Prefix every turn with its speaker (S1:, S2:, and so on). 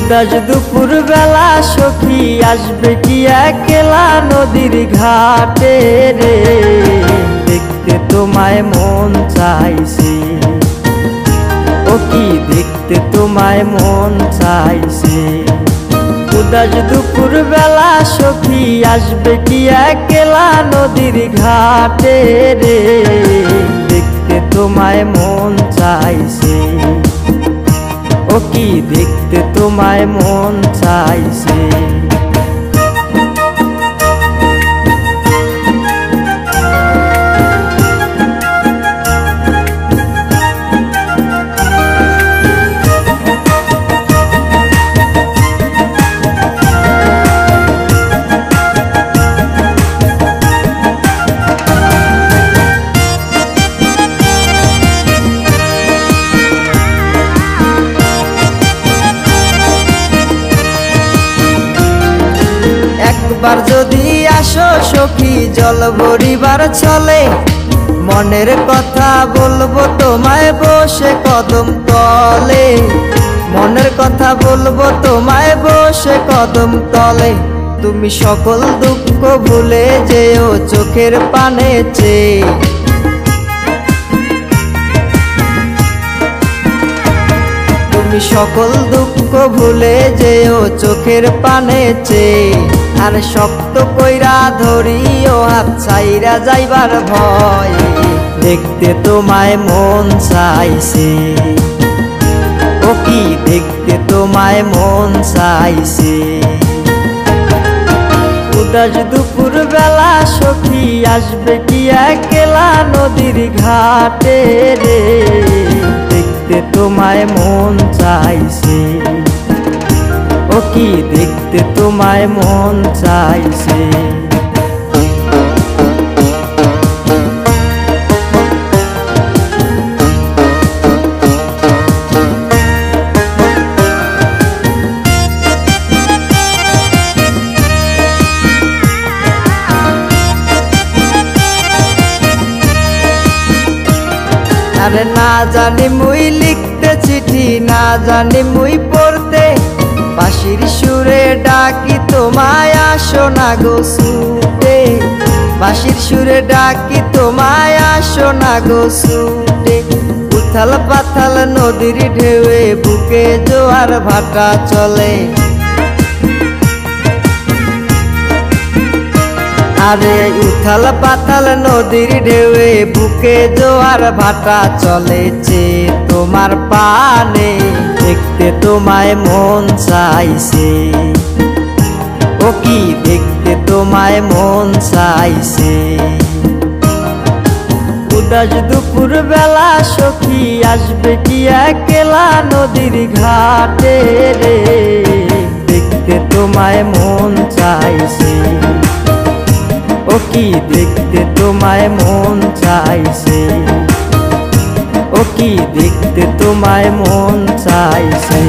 S1: উদাস দুপুর বেলা সখী আসবে কি একলা নদীর ঘাটে রে, দেখতে তোমায় মন চাইছে। ও কি দেখতে তোমায় মন চাইছে। উদাস দুপুর বেলা সখী আসবে কি একলা নদীর ঘাটে রে, দেখতে তোমায় মন চাইছে। ও কি দেখতে তোমায় মন চাইছে। একবার যদি আসো সখী জল ভরিবার চলে, মনের কথা বলবো তোমায় বসে কদম তলে। মনের কথা বলবো তোমায় বসে কদম তলে। তুমি সকল দুঃখ ভুলে যেও চোখের পানে চেয়ে। তুমি সকল দুঃখ ভুলে যেও চোখের পানে চেয়ে। আর শক্ত কইরা ধরিও হাত ছাইরা যাইবার ভয়, দেখতে তোমায় মন চাইছে। ও কি দেখতে তোমায় মন চাইছে। উদাস দুপুর বেলা সখী আসবে কি একলা নদীর ঘাটে রে, দেখতে তোমায় মন চাইছে। ও কি দেখতে তোমায় মন চাইছে। আরে না জানি মুই লিখতে চিঠি, না জানি মুই পড়তে, বাঁশির সুরে ডাকি তোমায় আসো না গো ছুটে। বাঁশির সুরে ডাকি তোমায় আসো না গো ছুটে। উথাল পাথাল নদীর ঢেউয়ে বুকে জোয়ার ভাটা চলে। আরে উথাল পাতাল নদীর ঢেউয়ে বুকে জোয়ার ভাটা চলেছে তোমার পানে, দেখতে তোমায় মন চাইছে। ও কি দেখতে তোমায় মন চাইছে। উদাস দুপুর বেলা সখী আসবে কি একলা নদীর ঘাটে রে, দেখতে তোমায় মন চাইছে। ও কি দেখতে তোমায় মন চাইছে। ও কি দেখতে তোমায় মন চাইছে।